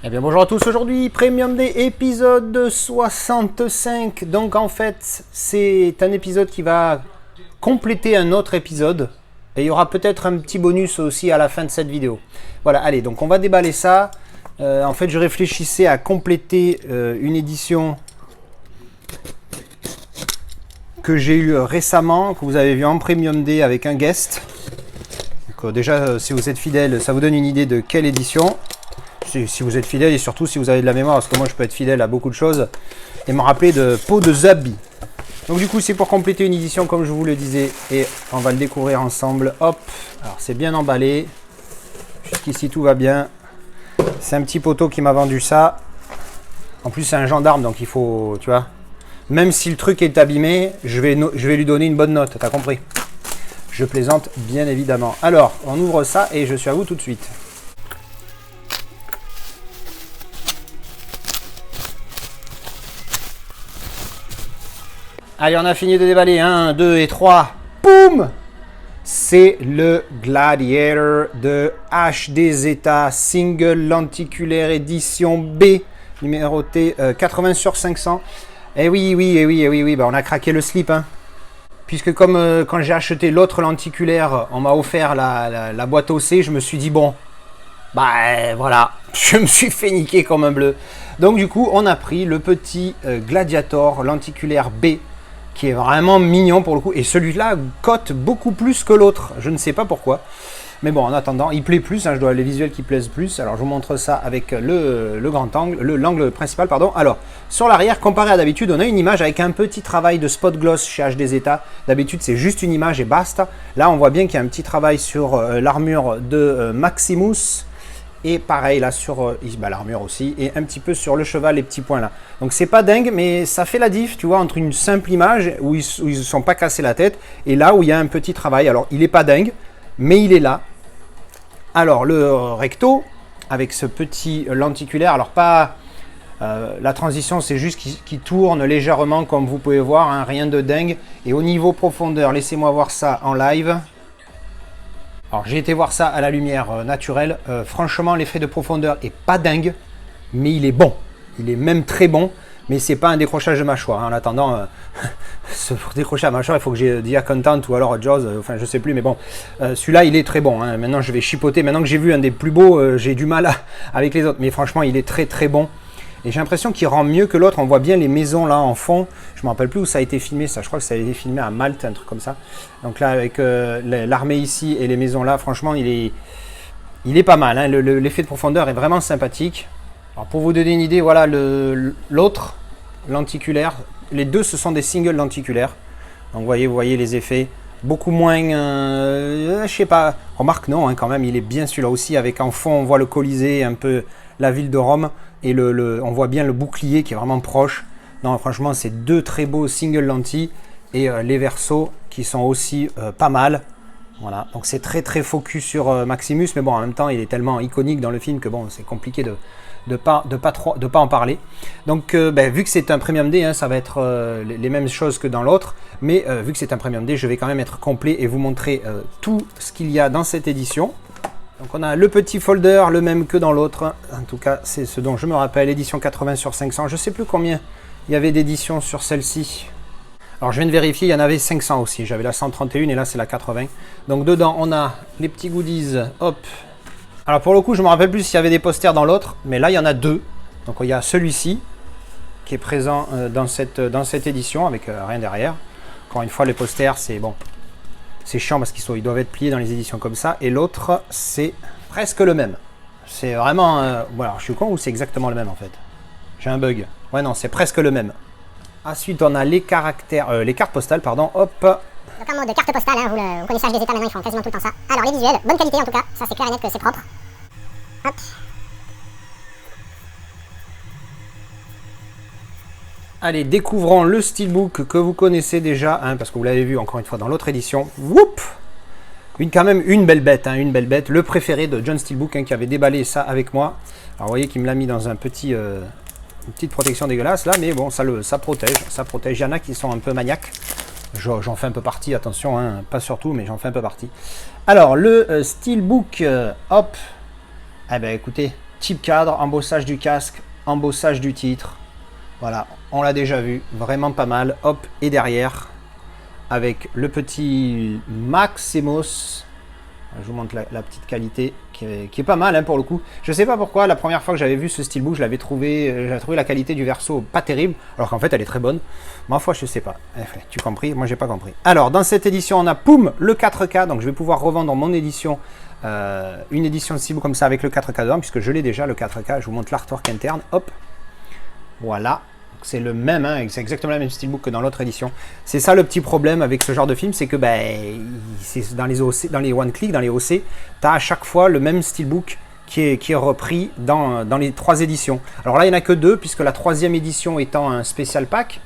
Eh bien bonjour à tous, aujourd'hui Premium Day épisode 65. Donc en fait c'est un épisode qui va compléter un autre épisode. Et il y aura peut-être un petit bonus aussi à la fin de cette vidéo. Voilà, allez, donc on va déballer ça. En fait je réfléchissais à compléter une édition que j'ai eue récemment, que vous avez vu en Premium Day avec un guest. Donc, déjà si vous êtes fidèle, ça vous donne une idée de quelle édition. Si vous êtes fidèle et surtout si vous avez de la mémoire, parce que moi je peux être fidèle à beaucoup de choses et me rappeler de Peau de Zabi. Donc du coup c'est pour compléter une édition comme je vous le disais et on va le découvrir ensemble. Hop, alors c'est bien emballé, jusqu'ici tout va bien. C'est un petit poteau qui m'a vendu ça. En plus c'est un gendarme donc il faut, tu vois, même si le truc est abîmé, je vais lui donner une bonne note, t'as compris? Je plaisante bien évidemment. Alors on ouvre ça et je suis à vous tout de suite. Allez, on a fini de déballer. 1, 2 et 3. Boum! C'est le Gladiator de HD Zeta Single Lenticulaire édition B, numéroté 80 sur 500. Eh oui, bah on a craqué le slip. Hein. Puisque comme quand j'ai acheté l'autre lenticulaire, on m'a offert la boîte OC, je me suis dit bon, bah voilà, je me suis fait niquer comme un bleu. Donc du coup, on a pris le petit Gladiator lenticulaire B, qui est vraiment mignon pour le coup, et celui-là cote beaucoup plus que l'autre, je ne sais pas pourquoi, mais bon en attendant il plaît plus, hein, je dois les visuels qui plaisent plus. Alors je vous montre ça avec le grand angle, l'angle principal pardon. Alors sur l'arrière, comparé à d'habitude, on a une image avec un petit travail de spot gloss chez HD Zeta. D'habitude c'est juste une image et basta. Là on voit bien qu'il y a un petit travail sur l'armure de Maximus. Et pareil là sur l'armure aussi, et un petit peu sur le cheval, les petits points là. Donc c'est pas dingue, mais ça fait la diff, tu vois, entre une simple image où ils ne sont pas cassés la tête, et là où il y a un petit travail. Alors il est pas dingue, mais il est là. Alors le recto, avec ce petit lenticulaire, alors pas... la transition c'est juste qui tourne légèrement comme vous pouvez voir, hein, rien de dingue. Et au niveau profondeur, laissez-moi voir ça en live. Alors j'ai été voir ça à la lumière naturelle, franchement l'effet de profondeur est pas dingue, mais il est bon, il est même très bon, mais c'est pas un décrochage de mâchoire. Hein. En attendant, pour décrocher à mâchoire il faut que j'ai Dia Content ou alors Jaws, enfin je sais plus, mais bon, celui-là il est très bon. Hein. Maintenant je vais chipoter, maintenant que j'ai vu un des plus beaux, j'ai du mal avec les autres, mais franchement il est très très bon. Et j'ai l'impression qu'il rend mieux que l'autre. On voit bien les maisons là en fond. Je ne me rappelle plus où ça a été filmé. Ça, je crois que ça a été filmé à Malte, un truc comme ça. Donc là, avec l'armée ici et les maisons là, franchement, il est pas mal. Hein. L'effet de profondeur est vraiment sympathique. Alors pour vous donner une idée, voilà l'autre lenticulaire. Les deux, ce sont des singles lenticulaires. Donc vous voyez les effets. Beaucoup moins, je sais pas. Remarque non, hein, quand même, il est bien celui-là aussi. Avec en fond, on voit le Colisée, un peu la ville de Rome. Et on voit bien le bouclier qui est vraiment proche. Non, franchement, c'est deux très beaux single lentilles. Et les versos qui sont aussi pas mal. Voilà, donc c'est très très focus sur Maximus. Mais bon, en même temps, il est tellement iconique dans le film que bon, c'est compliqué de pas en parler. Donc, vu que c'est un Premium Day, hein, ça va être les mêmes choses que dans l'autre. Mais vu que c'est un Premium Day, je vais quand même être complet et vous montrer tout ce qu'il y a dans cette édition. Donc on a le petit folder, le même que dans l'autre. En tout cas, c'est ce dont je me rappelle, édition 80 sur 500. Je ne sais plus combien il y avait d'éditions sur celle-ci. Alors je viens de vérifier, il y en avait 500 aussi. J'avais la 131 et là c'est la 80. Donc dedans, on a les petits goodies. Hop. Alors pour le coup, je ne me rappelle plus s'il y avait des posters dans l'autre. Mais là, il y en a deux. Donc il y a celui-ci qui est présent dans cette édition avec rien derrière. Encore une fois, les posters, c'est bon. C'est chiant parce qu'ils doivent être pliés dans les éditions comme ça. Et l'autre, c'est presque le même. C'est vraiment... Bon, alors, je suis con ou c'est exactement le même en fait? J'ai un bug. Ouais, non, c'est presque le même. Ensuite, on a les cartes postales, pardon. Hop. Donc en mode carte postale, hein, vous connaissez HD Zeta, maintenant ils font quasiment tout le temps ça. Alors les visuels, bonne qualité en tout cas. Ça c'est clair et net que c'est propre. Hop. Allez, découvrons le steelbook que vous connaissez déjà, hein, parce que vous l'avez vu encore une fois dans l'autre édition. Whoop! Quand même une belle bête, hein, une belle bête. Le préféré de John Steelbook, hein, qui avait déballé ça avec moi. Alors vous voyez qu'il me l'a mis dans une petite protection dégueulasse là, mais bon, ça protège. Il y en a qui sont un peu maniaques. J'en fais un peu partie, attention, hein, pas surtout, mais j'en fais un peu partie. Alors, le Steelbook, hop. Eh ben écoutez, type cadre, embossage du casque, embossage du titre. Voilà, on l'a déjà vu, vraiment pas mal. Hop, et derrière, avec le petit Maximos. Je vous montre la petite qualité qui est pas mal hein, pour le coup. Je sais pas pourquoi, la première fois que j'avais vu ce steelbook, j'avais trouvé la qualité du verso pas terrible, alors qu'en fait elle est très bonne. Ma foi, je sais pas. Enfin, tu compris? Moi j'ai pas compris. Alors dans cette édition, on a poum le 4K, donc je vais pouvoir revendre mon édition, une édition de steelbook comme ça avec le 4K dedans, puisque je l'ai déjà le 4K. Je vous montre l'artwork interne. Hop, voilà. C'est le même, hein, c'est exactement le même steelbook que dans l'autre édition. C'est ça le petit problème avec ce genre de film, c'est que dans les OC, dans les one click, dans les OC, tu as à chaque fois le même steelbook qui est repris dans les 3 éditions. Alors là, il n'y en a que 2, puisque la 3e édition étant un spécial pack,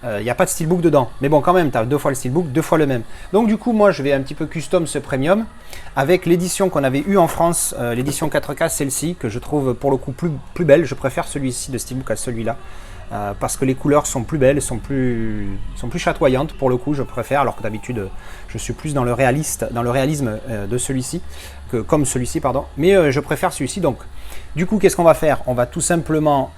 il n'y a pas de steelbook dedans. Mais bon, quand même, tu as 2 fois le steelbook, 2 fois le même. Donc du coup, moi, je vais un petit peu custom ce premium avec l'édition qu'on avait eue en France, l'édition 4K, celle-ci, que je trouve pour le coup plus belle. Je préfère celui-ci de steelbook à celui-là. Parce que les couleurs sont plus belles, sont plus chatoyantes pour le coup, je préfère, alors que d'habitude je suis plus dans le réalisme de celui-ci, comme celui-ci, pardon, mais je préfère celui-ci. Donc du coup, qu'est-ce qu'on va faire? On va tout simplement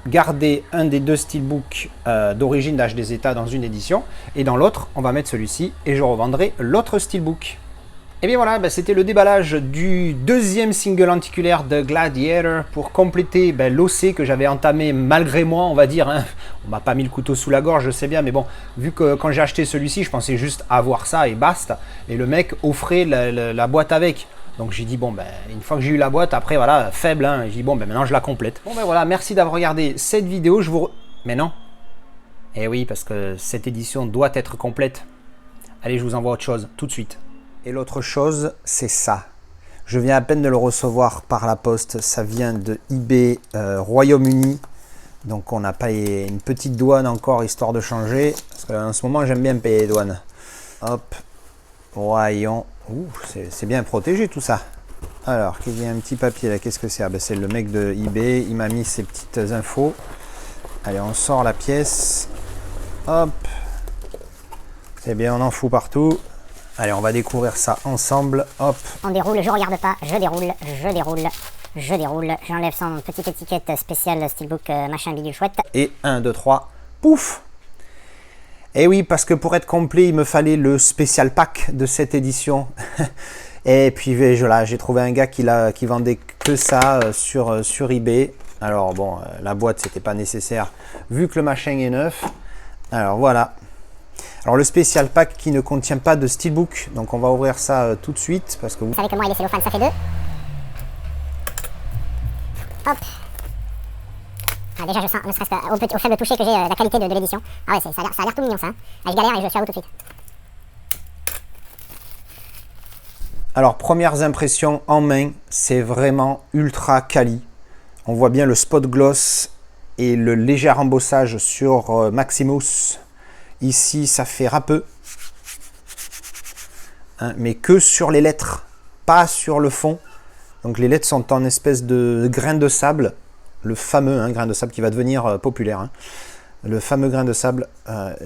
garder un des 2 steelbooks d'origine d'HDZeta dans une édition, et dans l'autre, on va mettre celui-ci, et je revendrai l'autre steelbook. Et bien voilà, c'était le déballage du 2e single lenticulaire de Gladiator pour compléter l'OC que j'avais entamé malgré moi, on va dire. Hein. On m'a pas mis le couteau sous la gorge, je sais bien, mais bon, vu que quand j'ai acheté celui-ci, je pensais juste avoir ça et basta. Et le mec offrait la boîte avec. Donc j'ai dit, bon, une fois que j'ai eu la boîte, après, voilà, faible, hein, j'ai dit, bon, maintenant je la complète. Bon, voilà, merci d'avoir regardé cette vidéo. Mais non. Eh oui, parce que cette édition doit être complète. Allez, je vous envoie autre chose, tout de suite. Et l'autre chose, c'est ça. Je viens à peine de le recevoir par la poste. Ça vient de eBay Royaume-Uni. Donc on n'a pas une petite douane encore, histoire de changer. Parce qu'en ce moment, j'aime bien payer les douanes. Hop, voyons. Ouh, c'est bien protégé tout ça. Alors, il y a un petit papier là. Qu'est-ce que c'est? C'est le mec de eBay. Il m'a mis ces petites infos. Allez, on sort la pièce. Hop. C'est bien, on en fout partout. Allez, on va découvrir ça ensemble. Hop. On déroule, je regarde pas, je déroule, je déroule, je déroule. J'enlève son petite étiquette spéciale steelbook machin bidule chouette. Et 1, 2, 3, pouf. Et oui, parce que pour être complet, il me fallait le spécial pack de cette édition. Et puis j'ai trouvé un gars qui vendait que ça sur eBay. Alors bon, la boîte, c'était pas nécessaire vu que le machin est neuf. Alors voilà. Alors le spécial pack qui ne contient pas de steelbook, donc on va ouvrir ça tout de suite parce que vous savez que moi et les cellophanes ça fait 2. Hop. Ah, déjà je sens, ne serait-ce qu'au faible toucher que j'ai la qualité de l'édition. Ah ouais, ça a l'air tout mignon ça. Hein. Ah, je galère et je suis à vous tout de suite. Alors premières impressions en main, c'est vraiment ultra quali. On voit bien le spot gloss et le léger embossage sur Maximus. Ici, ça fait râpeux, hein, mais que sur les lettres, pas sur le fond. Donc les lettres sont en espèce de grain de sable, le fameux grain de sable qui va devenir populaire. Hein. Le fameux grain de sable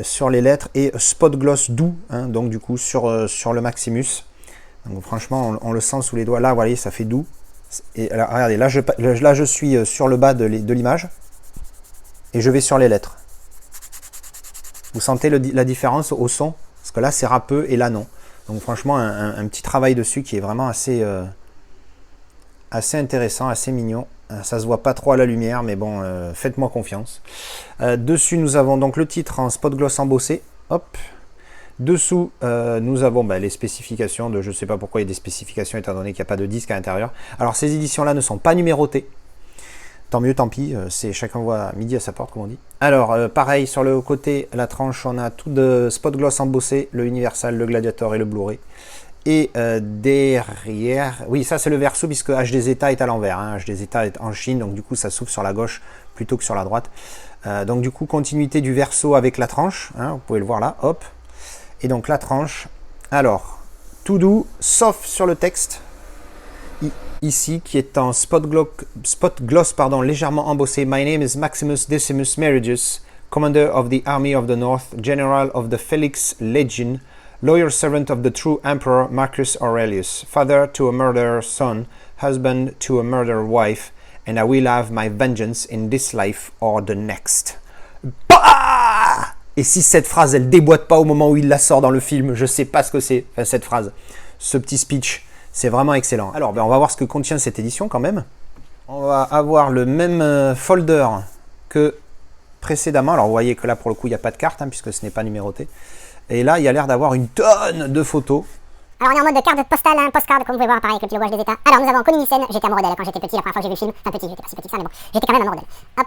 sur les lettres et spot gloss doux, hein, donc du coup sur le Maximus. Donc franchement, on le sent sous les doigts. Là, vous voyez, ça fait doux. Et alors, regardez, là je suis sur le bas de l'image et je vais sur les lettres. Vous sentez la différence au son? Parce que là, c'est râpeux et là, non. Donc franchement, un petit travail dessus qui est vraiment assez intéressant, assez mignon. Ça se voit pas trop à la lumière, mais bon, faites-moi confiance. Dessus, nous avons donc le titre en spot gloss embossé. Hop. Dessous, nous avons les spécifications de... Je ne sais pas pourquoi il y a des spécifications, étant donné qu'il n'y a pas de disque à l'intérieur. Alors, ces éditions-là ne sont pas numérotées. Tant mieux, tant pis, chacun voit midi à sa porte, comme on dit. Alors, pareil, sur le côté, la tranche, on a tout de spot gloss embossé, le Universal, le Gladiator et le Blu-ray. Et derrière, oui, ça c'est le verso, puisque HDZeta est à l'envers. Hein. HDZeta est en Chine, donc du coup, ça s'ouvre sur la gauche plutôt que sur la droite. Donc du coup, continuité du verso avec la tranche, hein, vous pouvez le voir là, hop. Et donc la tranche, alors, tout doux, sauf sur le texte. Ici, qui est en spot gloss légèrement embossé. My name is Maximus Decimus Meridius, Commander of the Army of the North, General of the Felix Legion, Loyal servant of the true Emperor Marcus Aurelius, father to a murderer son, husband to a murderer wife, and I will have my vengeance in this life or the next. Bah! Et si cette phrase, elle déboîte pas au moment où il la sort dans le film, je sais pas ce que c'est, enfin, cette phrase, ce petit speech, c'est vraiment excellent. Alors, ben, on va voir ce que contient cette édition quand même. On va avoir le même folder que précédemment. Alors, vous voyez que là, pour le coup, il n'y a pas de carte, hein, puisque ce n'est pas numéroté. Et là, il y a l'air d'avoir une tonne de photos. Alors on est en mode carte postale, hein, postcard, comme vous pouvez voir, pareil avec le petit logo des États. Alors nous avons Connie Nielsen, j'étais à Morodel quand j'étais petit, la première fois que j'ai vu le film. Enfin petit, j'étais pas si petit que ça, mais bon, j'étais quand même à Morodel. Hop.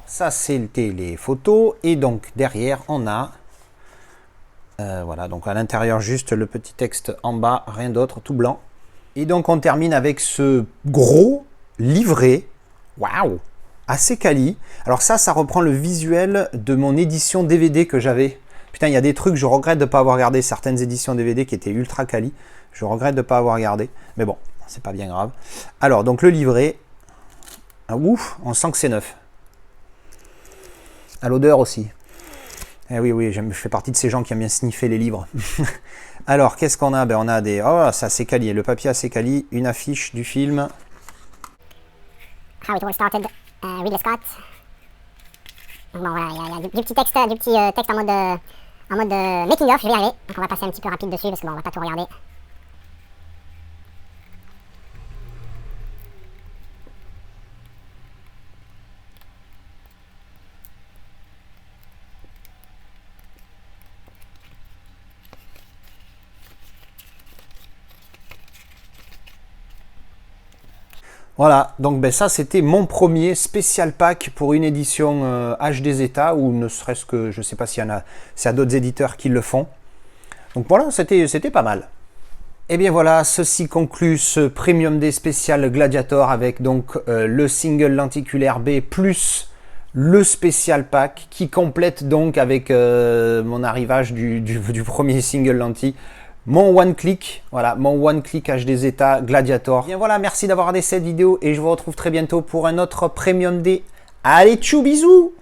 Ça, c'était les photos. Et donc, derrière, on a... voilà, donc à l'intérieur, juste le petit texte en bas, rien d'autre, tout blanc. Et donc, on termine avec ce gros livret. Waouh! Assez quali. Alors ça reprend le visuel de mon édition DVD que j'avais. Putain, il y a des trucs, je regrette de ne pas avoir gardé certaines éditions DVD qui étaient ultra quali. Je regrette de ne pas avoir gardé. Mais bon, c'est pas bien grave. Alors, donc le livret. Ah, ouf, on sent que c'est neuf. À l'odeur aussi. Eh oui, oui, je fais partie de ces gens qui aiment bien sniffer les livres. Alors, qu'est-ce qu'on a? Ben, on a des... Oh, ça c'est quali. Le papier assez quali. Une affiche du film. How it all started, Ridley Scott. Bon voilà, il y a du petit texte en mode making of, je vais y arriver. Donc on va passer un petit peu rapide dessus parce que bon, on va pas tout regarder. Voilà, donc ben, ça c'était mon premier spécial pack pour une édition HD Zeta, ou ne serait-ce que, je ne sais pas s'il y a d'autres éditeurs qui le font. Donc voilà, c'était pas mal. Et bien voilà, ceci conclut ce Premium Day spécial Gladiator avec donc le single lenticulaire B plus le spécial pack qui complète donc avec mon arrivage du premier single lenti. Mon one click, voilà, mon one click HD Zeta Gladiator. Bien voilà, merci d'avoir regardé cette vidéo et je vous retrouve très bientôt pour un autre Premium Day. Allez, tchou, bisous!